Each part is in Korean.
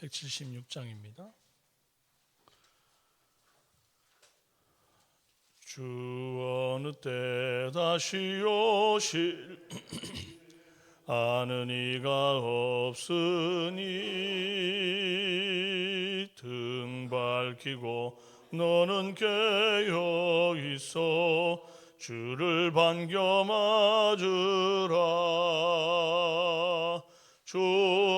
176장입니다. 주 어느 때 다시 오실 아는 이가 없으니 등 밝히고 너는 깨어 있어 주를 반겨 맞으라. 주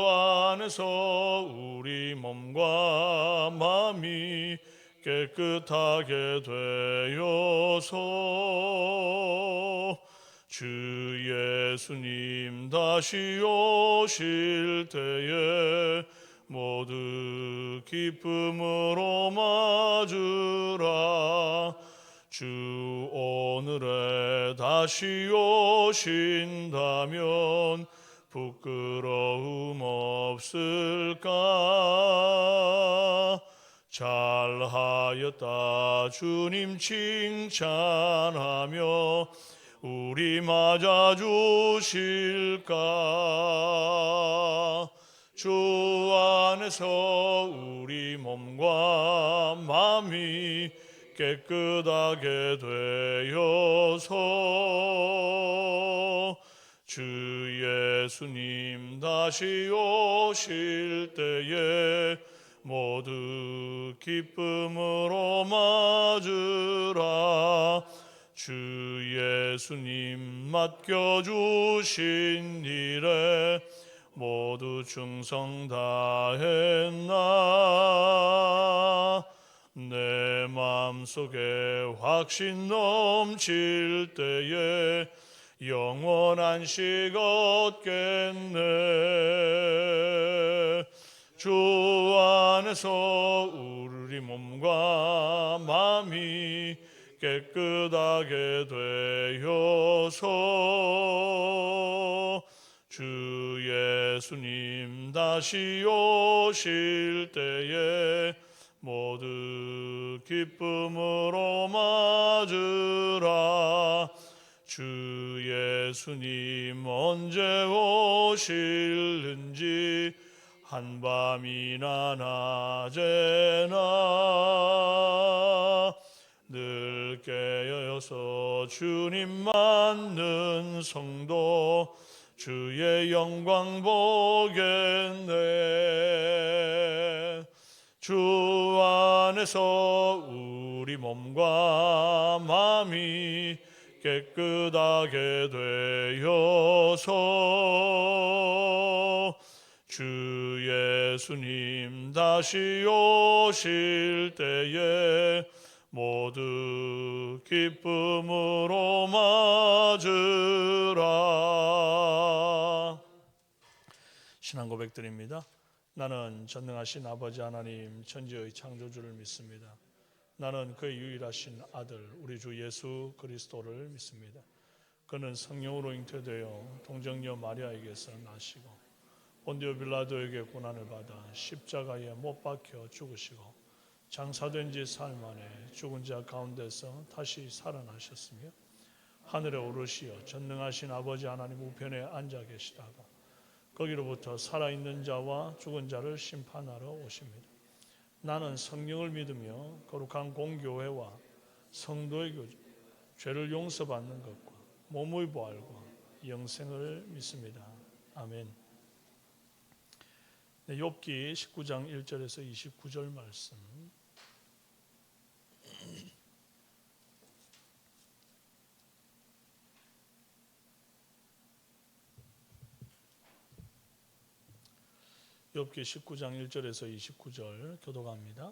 안에서 우리 몸과 마음이 깨끗하게 되어서 주 예수님 다시 오실 때에 모두 기쁨으로 맞으라. 주 오늘에 다시 오신다면 부끄러움 없을까? 잘하였다 주님 칭찬하며 우리 맞아주실까? 주 안에서 우리 몸과 마음이 깨끗하게 되어서 주 예수님 다시 오실 때에 모두 기쁨으로 맞으라. 주 예수님 맡겨주신 일에 모두 충성 다했나. 내 마음속에 확신 넘칠 때에 영원한 식 얻겠네. 주 안에서 우리 몸과 마음이 깨끗하게 되어서 주 예수님 다시 오실 때에 모두 기쁨으로 맞으라. 주 예수님 언제 오실는지 한밤이나 낮에나 늘 깨어서 주님 맞는 성도 주의 영광 보겠네. 주 안에서 우리 몸과 마음이 깨끗하게 되어서 주 예수님 다시 오실 때에 모두 기쁨으로 맞으라. 신앙 고백드립니다. 나는 전능하신 아버지 하나님 천지의 창조주를 믿습니다. 나는 그의 유일하신 아들 우리 주 예수 그리스도를 믿습니다. 그는 성령으로 잉태되어 동정녀 마리아에게서 나시고 본디오 빌라도에게 고난을 받아 십자가에 못 박혀 죽으시고 장사된 지 사흘 만에 죽은 자 가운데서 다시 살아나셨으며 하늘에 오르시어 전능하신 아버지 하나님 우편에 앉아 계시다가 거기로부터 살아있는 자와 죽은 자를 심판하러 오십니다. 나는 성령을 믿으며 거룩한 공교회와 성도의 교제, 죄를 용서받는 것과 몸의 부활과 영생을 믿습니다. 아멘. 네, 욥기 19장 1절에서 29절 말씀. 욥기 19장 1절에서 29절 교독합니다.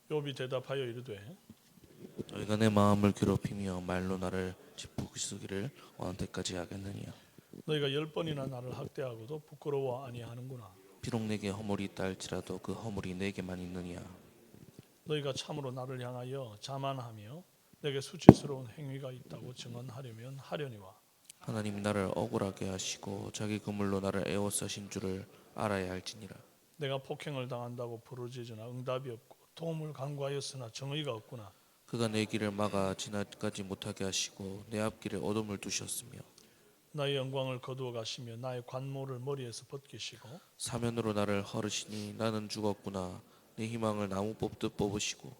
욥이 대답하여 이르되 너희가 내 마음을 괴롭히며 말로 나를 짓부수기를 어느 때까지 하겠느냐. 너희가 10번이나 나를 학대하고도 부끄러워 아니하는구나. 비록 내게 허물이 있다 할지라도 그 허물이 내게만 있느냐. 너희가 참으로 나를 향하여 자만하며 내게 수치스러운 행위가 있다고 증언하려면 하려니와 하나님이 나를 억울하게 하시고 자기 그물로 나를 에워싸신 줄을 알아야 할지니라. 내가 폭행을 당한다고 부르짖으나 응답이 없고 도움을 간구하였으나 정의가 없구나. 그가 내 길을 막아 지나가지 못하게 하시고 내 앞길에 어둠을 두셨으며 나의 영광을 거두어 가시며 나의 관모를 머리에서 벗기시고 사면으로 나를 헐으시니 나는 죽었구나. 내 희망을 나무 뽑듯 뽑으시고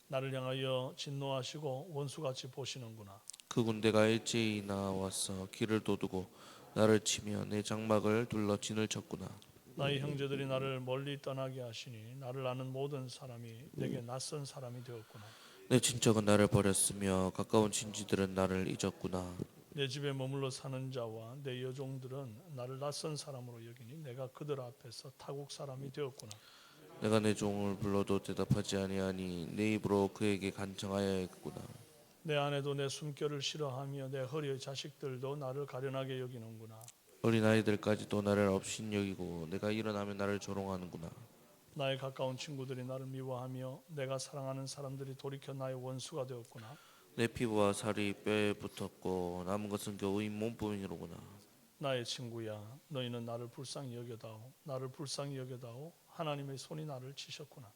나를 향하여 진노하시고 원수같이 보시는구나. 그 군대가 일제히 나와서 길을 도두고 나를 치며 내 장막을 둘러 진을 쳤구나. 나의 형제들이 나를 멀리 떠나게 하시니 나를 아는 모든 사람이 내게 낯선 사람이 되었구나. 내 친척은 나를 버렸으며 가까운 친지들은 나를 잊었구나. 내 집에 머물러 사는 자와 내 여종들은 나를 낯선 사람으로 여기니 내가 그들 앞에서 타국 사람이 되었구나. 내가 내 종을 불러도 대답하지 아니하니 내 입으로 그에게 간청하여야겠구나. 내 아내도 내 숨결을 싫어하며 내 허리의 자식들도 나를 가련하게 여기는구나. 어린아이들까지도 나를 업신 여기고 내가 일어나면 나를 조롱하는구나. 나의 가까운 친구들이 나를 미워하며 내가 사랑하는 사람들이 돌이켜 나의 원수가 되었구나. 내 피부와 살이 뼈에 붙었고 남은 것은 겨우 잇몸뿐이로구나. 나의 친구야, 너희는 나를 불쌍히 여겨다오. 나를 불쌍히 여겨다오. 하나님의 손이 나를 치셨구나.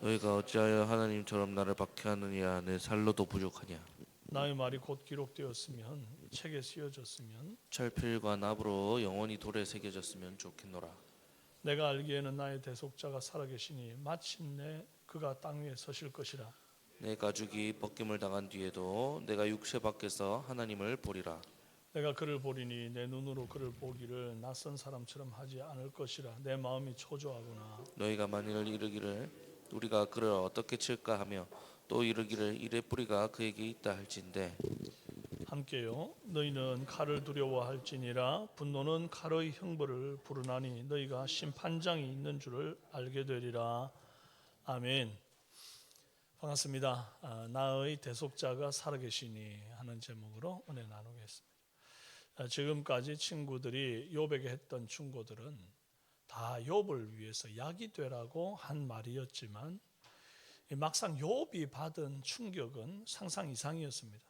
너희가 어찌하여 하나님처럼 나를 박해하느냐. 내 살로도 부족하냐. 나의 말이 곧 기록되었으면 책에 쓰여졌으면 철필과 납으로 영원히 돌에 새겨졌으면 좋겠노라. 내가 알기에는 나의 대속자가 살아계시니 마침내 그가 땅 위에 서실 것이라. 내 가죽이 벗김을 당한 뒤에도 내가 육체 밖에서 하나님을 보리라. 내가 그를 보리니 내 눈으로 그를 보기를 낯선 사람처럼 하지 않을 것이라. 내 마음이 초조하구나. 너희가 만일 이르기를 우리가 그를 어떻게 칠까 하며 또 이르기를 이래 뿌리가 그에게 있다 할진대. 함께요. 너희는 칼을 두려워할지니라. 분노는 칼의 형벌을 부르나니 너희가 심판장이 있는 줄을 알게 되리라. 아멘. 반갑습니다. 나의 대속자가 살아계시니 하는 제목으로 은혜 나누겠습니다. 지금까지 친구들이 욥에게 했던 충고들은 다 욥을 위해서 약이 되라고 한 말이었지만 막상 욥이 받은 충격은 상상 이상이었습니다.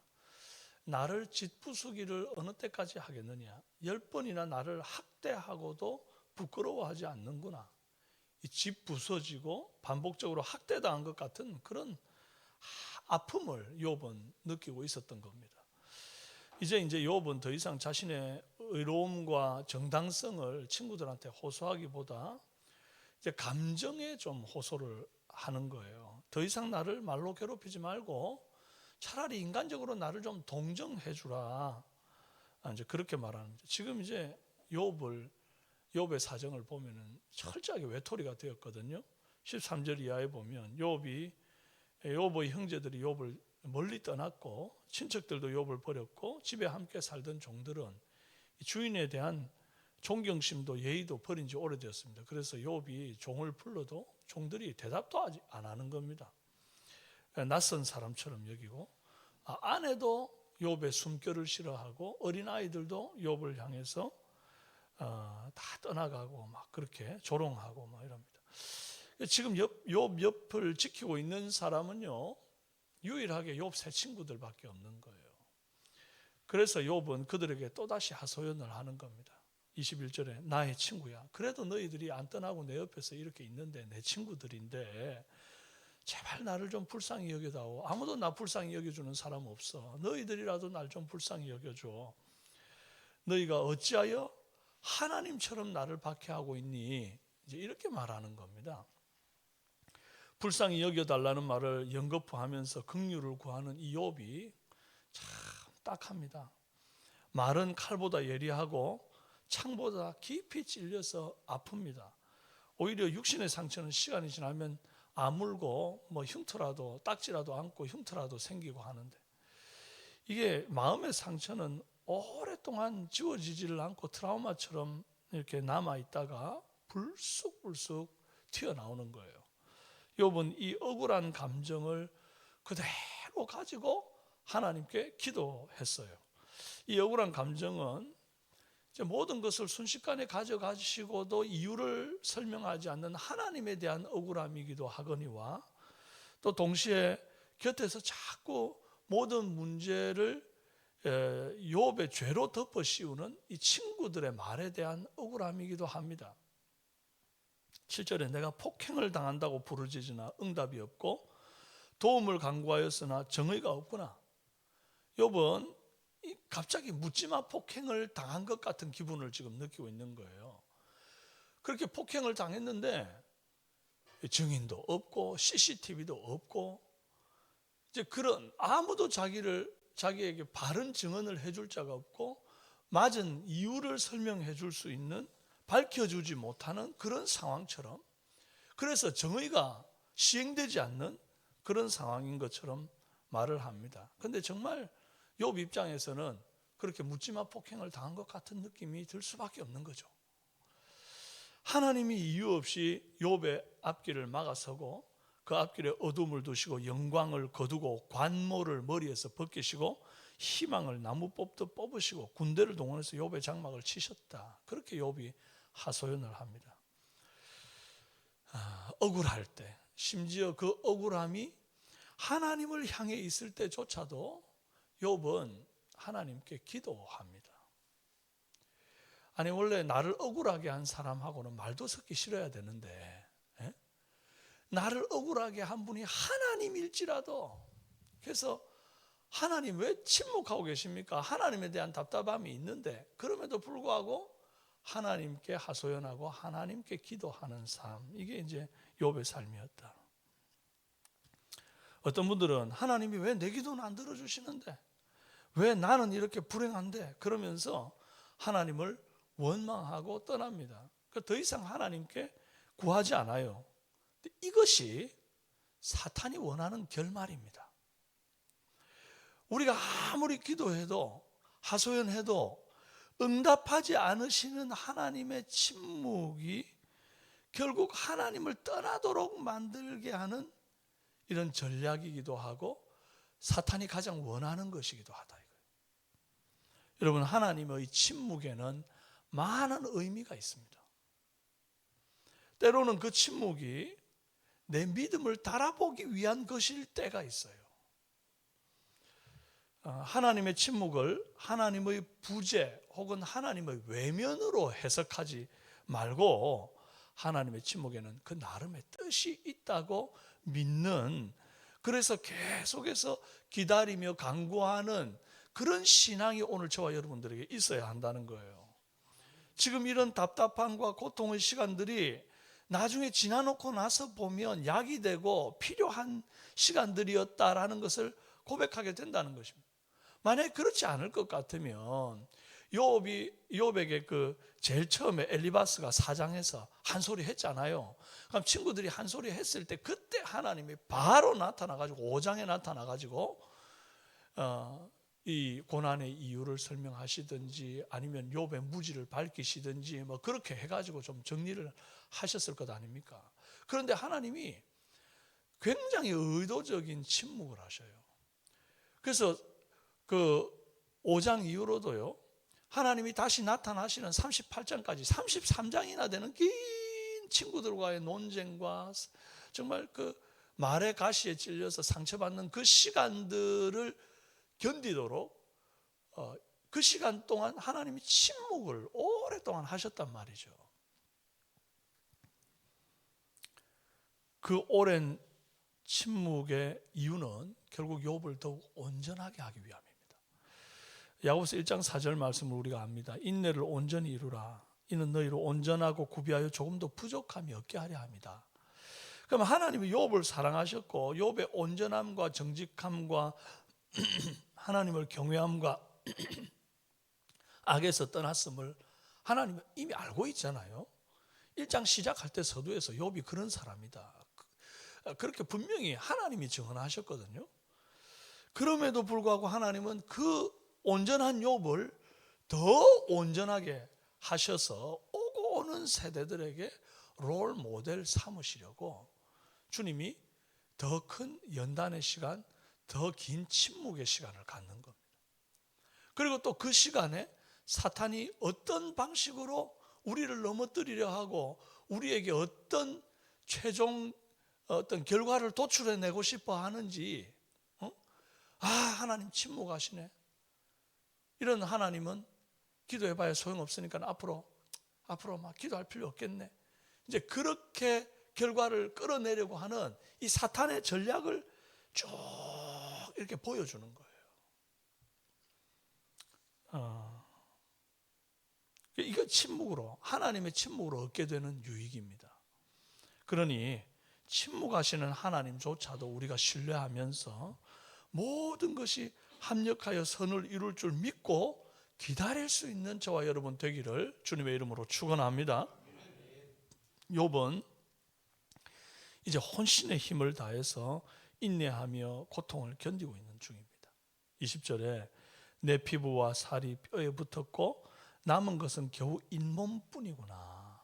나를 짓부수기를 어느 때까지 하겠느냐. 10번이나 나를 학대하고도 부끄러워하지 않는구나. 이 집 부서지고 반복적으로 학대당한 것 같은 그런 아픔을 욥은 느끼고 있었던 겁니다. 이제 욥은 더 이상 자신의 의로움과 정당성을 친구들한테 호소하기보다 이제 감정에 좀 호소를 하는 거예요. 더 이상 나를 말로 괴롭히지 말고 차라리 인간적으로 나를 좀 동정해 주라. 이제 그렇게 말하는 거죠. 지금 이제 욥의 사정을 보면은 철저하게 외톨이가 되었거든요. 13절 이하에 보면 욥의 형제들이 욥을 멀리 떠났고 친척들도 욥을 버렸고 집에 함께 살던 종들은 주인에 대한 존경심도 예의도 버린 지 오래되었습니다. 그래서 욥이 종을 불러도 종들이 대답도 안 하는 겁니다. 낯선 사람처럼 여기고 아내도 욥의 숨결을 싫어하고 어린아이들도 욥을 향해서 다 떠나가고 막 그렇게 조롱하고 막 이럽니다. 지금 욥 옆을 지키고 있는 사람은요 유일하게 욥 세 친구들밖에 없는 거예요. 그래서 욥은 그들에게 또다시 하소연을 하는 겁니다. 21절에 나의 친구야, 그래도 너희들이 안 떠나고 내 옆에서 이렇게 있는데 내 친구들인데 제발 나를 좀 불쌍히 여겨다오. 아무도 나 불쌍히 여겨주는 사람 없어. 너희들이라도 날 좀 불쌍히 여겨줘. 너희가 어찌하여 하나님처럼 나를 박해하고 있니? 이제 이렇게 말하는 겁니다. 불쌍히 여겨달라는 말을 연거푸하면서 긍휼을 구하는 이 욥이 참 딱합니다. 말은 칼보다 예리하고 창보다 깊이 찔려서 아픕니다. 오히려 육신의 상처는 시간이 지나면 아물고 뭐 흉터라도 딱지라도 않고 흉터라도 생기고 하는데 이게 마음의 상처는 오랫동안 지워지지를 않고 트라우마처럼 이렇게 남아있다가 불쑥불쑥 튀어나오는 거예요. 욥은 이 억울한 감정을 그대로 가지고 하나님께 기도했어요. 이 억울한 감정은 이제 모든 것을 순식간에 가져가시고도 이유를 설명하지 않는 하나님에 대한 억울함이기도 하거니와 또 동시에 곁에서 자꾸 모든 문제를 욥의 죄로 덮어 씌우는 이 친구들의 말에 대한 억울함이기도 합니다. 7절에 내가 폭행을 당한다고 부르짖으나 응답이 없고 도움을 간구하였으나 정의가 없구나. 욥은 갑자기 묻지마 폭행을 당한 것 같은 기분을 지금 느끼고 있는 거예요. 그렇게 폭행을 당했는데 증인도 없고 CCTV도 없고 이제 그런 아무도 자기에게 바른 증언을 해줄 자가 없고 맞은 이유를 설명해 줄 수 있는 밝혀주지 못하는 그런 상황처럼, 그래서 정의가 시행되지 않는 그런 상황인 것처럼 말을 합니다. 그런데 정말 욥 입장에서는 그렇게 묻지마 폭행을 당한 것 같은 느낌이 들 수밖에 없는 거죠. 하나님이 이유 없이 욥의 앞길을 막아서고 그 앞길에 어둠을 두시고 영광을 거두고 관모를 머리에서 벗기시고 희망을 나무 뽑듯 뽑으시고 군대를 동원해서 욥의 장막을 치셨다. 그렇게 욥이 하소연을 합니다. 억울할 때, 심지어 그 억울함이 하나님을 향해 있을 때조차도 욥은 하나님께 기도합니다. 아니 원래 나를 억울하게 한 사람하고는 말도 섞기 싫어야 되는데 나를 억울하게 한 분이 하나님일지라도, 그래서 하나님 왜 침묵하고 계십니까? 하나님에 대한 답답함이 있는데 그럼에도 불구하고 하나님께 하소연하고 하나님께 기도하는 삶, 이게 이제 욥의 삶이었다. 어떤 분들은 하나님이 왜 내 기도는 안 들어주시는데, 왜 나는 이렇게 불행한데, 그러면서 하나님을 원망하고 떠납니다. 더 이상 하나님께 구하지 않아요. 이것이 사탄이 원하는 결말입니다. 우리가 아무리 기도해도 하소연해도 응답하지 않으시는 하나님의 침묵이 결국 하나님을 떠나도록 만들게 하는 이런 전략이기도 하고 사탄이 가장 원하는 것이기도 하다. 여러분, 하나님의 침묵에는 많은 의미가 있습니다. 때로는 그 침묵이 내 믿음을 달아보기 위한 것일 때가 있어요. 하나님의 침묵을 하나님의 부재 혹은 하나님의 외면으로 해석하지 말고 하나님의 침묵에는 그 나름의 뜻이 있다고 믿는, 그래서 계속해서 기다리며 간구하는 그런 신앙이 오늘 저와 여러분들에게 있어야 한다는 거예요. 지금 이런 답답함과 고통의 시간들이 나중에 지나놓고 나서 보면 약이 되고 필요한 시간들이었다라는 것을 고백하게 된다는 것입니다. 만약에 그렇지 않을 것 같으면 욥에게 그 제일 처음에 엘리바스가 4장에서 한 소리 했잖아요. 그럼 친구들이 한 소리 했을 때 그때 하나님이 바로 나타나가지고 5장에 나타나가지고 이 고난의 이유를 설명하시든지 아니면 욥의 무지를 밝히시든지 뭐 그렇게 해가지고 좀 정리를 하셨을 것 아닙니까? 그런데 하나님이 굉장히 의도적인 침묵을 하셔요. 그래서 그 5장 이후로도요, 하나님이 다시 나타나시는 38장까지 33장이나 되는 긴 친구들과의 논쟁과 정말 그 말의 가시에 찔려서 상처받는 그 시간들을 견디도록 그 시간 동안 하나님이 침묵을 오랫동안 하셨단 말이죠. 그 오랜 침묵의 이유는 결국 욥을 더욱 온전하게 하기 위함입니다. 야고보서 1장 4절 말씀을 우리가 압니다. 인내를 온전히 이루라. 이는 너희로 온전하고 구비하여 조금도 부족함이 없게 하려 합니다. 그럼 하나님이 욥을 사랑하셨고 욥의 온전함과 정직함과 하나님을 경외함과 악에서 떠났음을 하나님은 이미 알고 있잖아요. 1장 시작할 때 서두에서 욥이 그런 사람이다, 그렇게 분명히 하나님이 증언하셨거든요. 그럼에도 불구하고 하나님은 그 온전한 욥을 더 온전하게 하셔서 오고 오는 세대들에게 롤 모델 삼으시려고 주님이 더 큰 연단의 시간, 더 긴 침묵의 시간을 갖는 겁니다. 그리고 또 그 시간에 사탄이 어떤 방식으로 우리를 넘어뜨리려 하고 우리에게 어떤 최종 어떤 결과를 도출해내고 싶어 하는지, 하나님 침묵하시네, 이런 하나님은 기도해봐야 소용없으니까 앞으로 막 기도할 필요 없겠네, 이제 그렇게 결과를 끌어내려고 하는 이 사탄의 전략을 쭉 이렇게 보여주는 거예요. 침묵으로, 하나님의 침묵으로 얻게 되는 유익입니다. 그러니 침묵하시는 하나님조차도 우리가 신뢰하면서 모든 것이 합력하여 선을 이룰 줄 믿고 기다릴 수 있는 저와 여러분 되기를 주님의 이름으로 축원합니다. 욥은 이제 혼신의 힘을 다해서 인내하며 고통을 견디고 있는 중입니다. 20절에 내 피부와 살이 뼈에 붙었고 남은 것은 겨우 잇몸뿐이구나.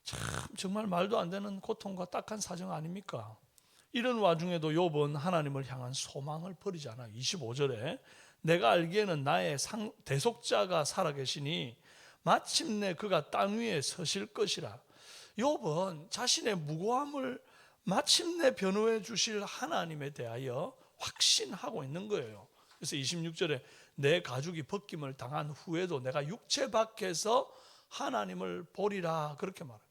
참 정말 말도 안 되는 고통과 딱한 사정 아닙니까? 이런 와중에도 욥은 하나님을 향한 소망을 버리지 않아요. 25절에 내가 알기에는 나의 대속자가 살아계시니 마침내 그가 땅 위에 서실 것이라. 욥은 자신의 무고함을 마침내 변호해 주실 하나님에 대하여 확신하고 있는 거예요. 그래서 26절에 내 가죽이 벗김을 당한 후에도 내가 육체 밖에서 하나님을 보리라 그렇게 말해요.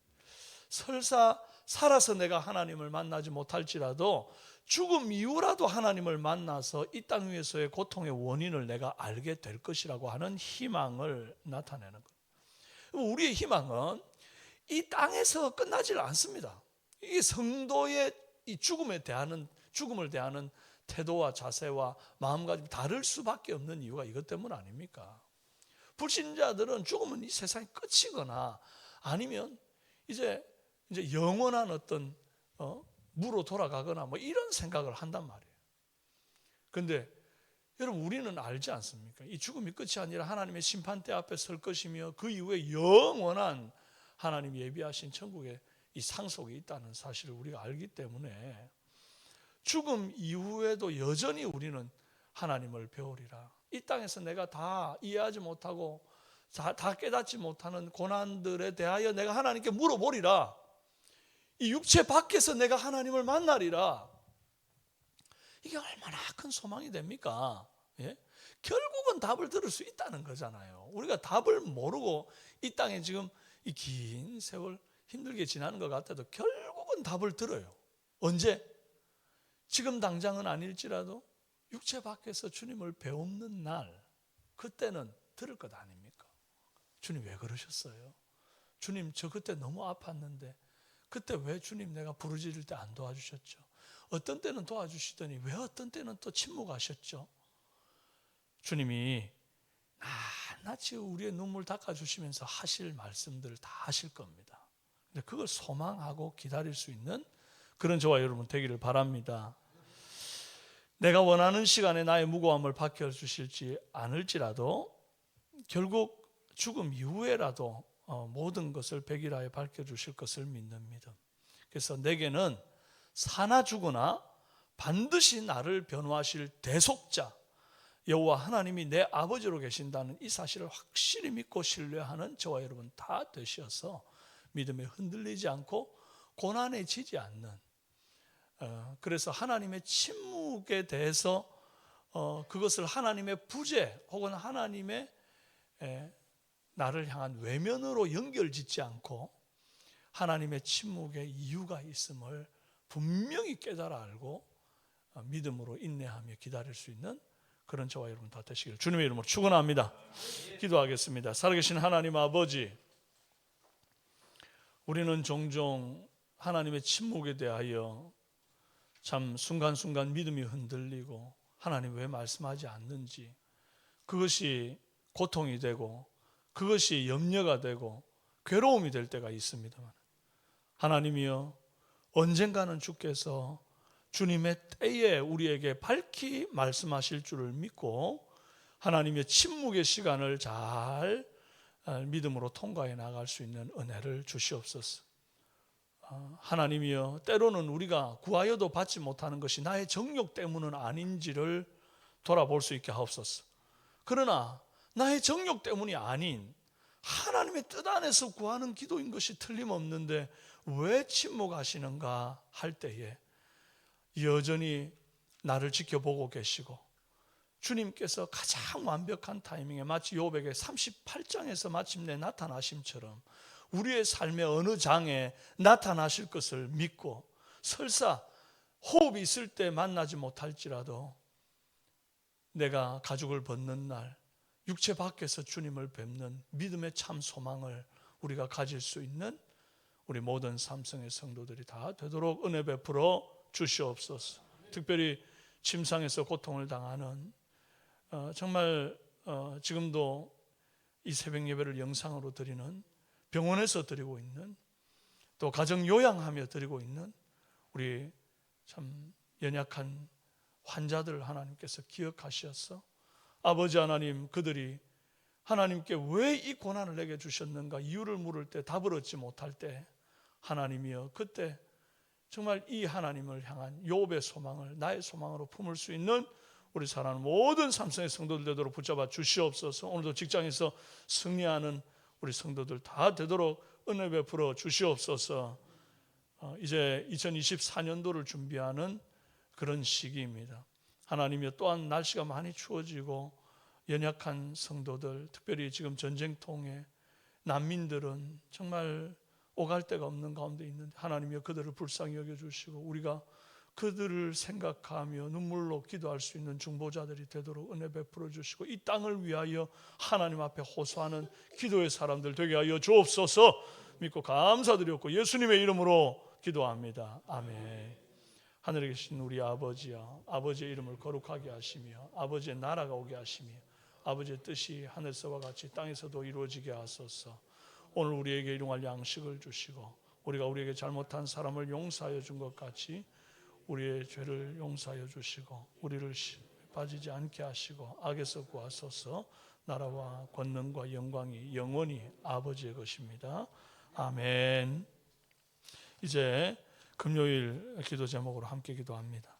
설사 살아서 내가 하나님을 만나지 못할지라도 죽음 이후라도 하나님을 만나서 이 땅 위에서의 고통의 원인을 내가 알게 될 것이라고 하는 희망을 나타내는 거예요. 우리의 희망은 이 땅에서 끝나질 않습니다. 이게 성도의 이 죽음을 대하는 태도와 자세와 마음가짐이 다를 수밖에 없는 이유가 이것 때문 아닙니까? 불신자들은 죽으면 이 세상이 끝이거나 아니면 이제 영원한 어떤 무로 돌아가거나 뭐 이런 생각을 한단 말이에요. 그런데 여러분 우리는 알지 않습니까? 이 죽음이 끝이 아니라 하나님의 심판대 앞에 설 것이며 그 이후에 영원한 하나님 예비하신 천국의 이 상속이 있다는 사실을 우리가 알기 때문에 죽음 이후에도 여전히 우리는 하나님을 배우리라. 이 땅에서 내가 다 이해하지 못하고 다 깨닫지 못하는 고난들에 대하여 내가 하나님께 물어보리라. 이 육체 밖에서 내가 하나님을 만나리라. 이게 얼마나 큰 소망이 됩니까? 예? 결국은 답을 들을 수 있다는 거잖아요. 우리가 답을 모르고 이 땅에 지금 이 긴 세월 힘들게 지나는 것 같아도 결국은 답을 들어요. 언제? 지금 당장은 아닐지라도 육체 밖에서 주님을 배우는 날, 그때는 들을 것 아닙니까? 주님 왜 그러셨어요? 주님 저 그때 너무 아팠는데 그때 왜 주님 내가 부르짖을 때 안 도와주셨죠? 어떤 때는 도와주시더니 왜 어떤 때는 또 침묵하셨죠? 주님이 낱낱이 우리의 눈물 닦아주시면서 하실 말씀들을 다 하실 겁니다. 근데 그걸 소망하고 기다릴 수 있는 그런 저와 여러분 되기를 바랍니다. 내가 원하는 시간에 나의 무고함을 밝혀주실지 않을지라도 결국 죽음 이후에라도 모든 것을 백일하에 밝혀주실 것을 믿는 믿음. 그래서 내게는 사나 죽으나 반드시 나를 변호하실 대속자 여호와 하나님이 내 아버지로 계신다는 이 사실을 확실히 믿고 신뢰하는 저와 여러분 다 되셔서 믿음에 흔들리지 않고 고난에 지지 않는, 그래서 하나님의 침묵에 대해서 그것을 하나님의 부재 혹은 하나님의 나를 향한 외면으로 연결짓지 않고 하나님의 침묵의 이유가 있음을 분명히 깨달아 알고 믿음으로 인내하며 기다릴 수 있는 그런 저와 여러분 다 되시기를 주님의 이름으로 축원합니다. 기도하겠습니다. 살아계신 하나님 아버지, 우리는 종종 하나님의 침묵에 대하여 참 순간순간 믿음이 흔들리고 하나님 왜 말씀하지 않는지 그것이 고통이 되고 그것이 염려가 되고 괴로움이 될 때가 있습니다만, 하나님이여 언젠가는 주께서 주님의 때에 우리에게 밝히 말씀하실 줄을 믿고 하나님의 침묵의 시간을 잘 믿음으로 통과해 나갈 수 있는 은혜를 주시옵소서. 하나님이여 때로는 우리가 구하여도 받지 못하는 것이 나의 정욕 때문은 아닌지를 돌아볼 수 있게 하옵소서. 그러나 나의 정욕 때문이 아닌 하나님의 뜻 안에서 구하는 기도인 것이 틀림없는데 왜 침묵하시는가 할 때에 여전히 나를 지켜보고 계시고 주님께서 가장 완벽한 타이밍에 마치 욥에게 38장에서 마침내 나타나심처럼 우리의 삶의 어느 장에 나타나실 것을 믿고 설사 호흡이 있을 때 만나지 못할지라도 내가 가죽을 벗는 날 육체 밖에서 주님을 뵙는 믿음의 참 소망을 우리가 가질 수 있는 우리 모든 삼성의 성도들이 다 되도록 은혜 베풀어 주시옵소서. 특별히 침상에서 고통을 당하는 정말 지금도 이 새벽 예배를 영상으로 드리는, 병원에서 드리고 있는, 또 가정 요양하며 드리고 있는 우리 참 연약한 환자들 하나님께서 기억하셔서 아버지 하나님, 그들이 하나님께 왜 이 고난을 내게 주셨는가 이유를 물을 때 답을 얻지 못할 때 하나님이여, 그때 정말 이 하나님을 향한 욥의 소망을 나의 소망으로 품을 수 있는 우리 사랑하는 모든 삼성의 성도들 되도록 붙잡아 주시옵소서. 오늘도 직장에서 승리하는 우리 성도들 다 되도록 은혜 베풀어 주시옵소서. 이제 2024년도를 준비하는 그런 시기입니다. 하나님이여, 또한 날씨가 많이 추워지고 연약한 성도들, 특별히 지금 전쟁통에 난민들은 정말 오갈 데가 없는 가운데 있는데 하나님이여, 그들을 불쌍히 여겨주시고 우리가 그들을 생각하며 눈물로 기도할 수 있는 중보자들이 되도록 은혜 베풀어 주시고 이 땅을 위하여 하나님 앞에 호소하는 기도의 사람들 되게 하여 주옵소서. 믿고 감사드렸고 예수님의 이름으로 기도합니다. 아멘. 하늘에 계신 우리 아버지여, 아버지의 이름을 거룩하게 하시며 아버지의 나라가 오게 하시며 아버지의 뜻이 하늘에서와 같이 땅에서도 이루어지게 하소서. 오늘 우리에게 일용할 양식을 주시고 우리가 우리에게 잘못한 사람을 용서하여 준 것 같이 우리의 죄를 용서하여 주시고 우리를 빠지지 않게 하시고 악에서 구하소서. 나라와 권능과 영광이 영원히 아버지의 것입니다. 아멘. 이제 금요일 기도 제목으로 함께 기도합니다.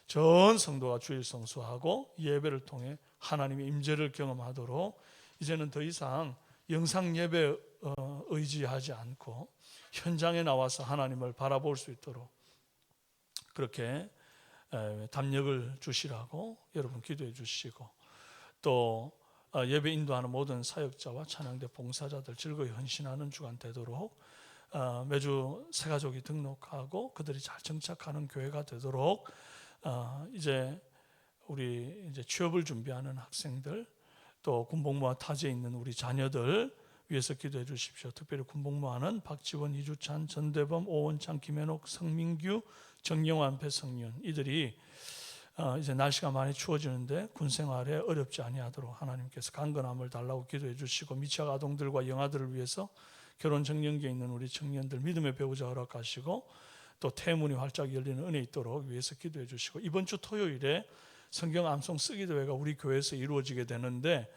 전 성도가 주일 성수하고 예배를 통해 하나님의 임재를 경험하도록 이제는 더 이상 영상 예배 의지하지 않고 현장에 나와서 하나님을 바라볼 수 있도록 그렇게 담력을 주시라고 여러분 기도해 주시고, 또 예배 인도하는 모든 사역자와 찬양대 봉사자들 즐거이 헌신하는 주간 되도록 매주 새가족이 등록하고 그들이 잘 정착하는 교회가 되도록 이제 우리 이제 취업을 준비하는 학생들, 또 군복무와 타지에 있는 우리 자녀들 위해서 기도해 주십시오. 특별히 군복무하는 박지원, 이주찬, 전대범, 오원창, 김현옥, 성민규, 정영환, 배성윤, 이들이 이제 날씨가 많이 추워지는데 군생활에 어렵지 아니하도록 하나님께서 강건함을 달라고 기도해 주시고, 미취학 아동들과 영아들을 위해서 결혼 정년기에 있는 우리 청년들 믿음의 배우자 허락하시고, 또 태문이 활짝 열리는 은혜 있도록 위해서 기도해 주시고, 이번 주 토요일에 성경 암송 쓰기 대회가 우리 교회에서 이루어지게 되는데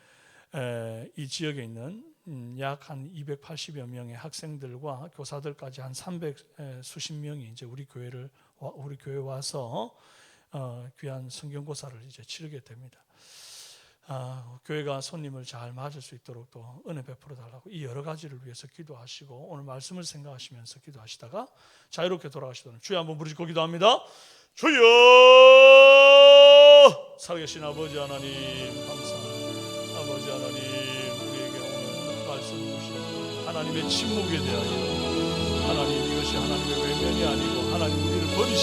이 지역에 있는 약 한 280여 명의 학생들과 교사들까지 한 300수십 명이 이제 우리 교회에 와서 귀한 성경고사를 이제 치르게 됩니다. 교회가 손님을 잘 맞을 수 있도록 또 은혜 베풀어 달라고 이 여러 가지를 위해서 기도하시고, 오늘 말씀을 생각하시면서 기도하시다가 자유롭게 돌아가시도록 주여 한번 부르시고 기도합니다. 주여! 살아계신 아버지 하나님 감사합니다. 아버지 하나님, 우리에게 오늘 말씀 주신 하나님의 침묵에 대하여, 하나님 이것이 하나님의 외면이 아니고 하나님 우리를 버리시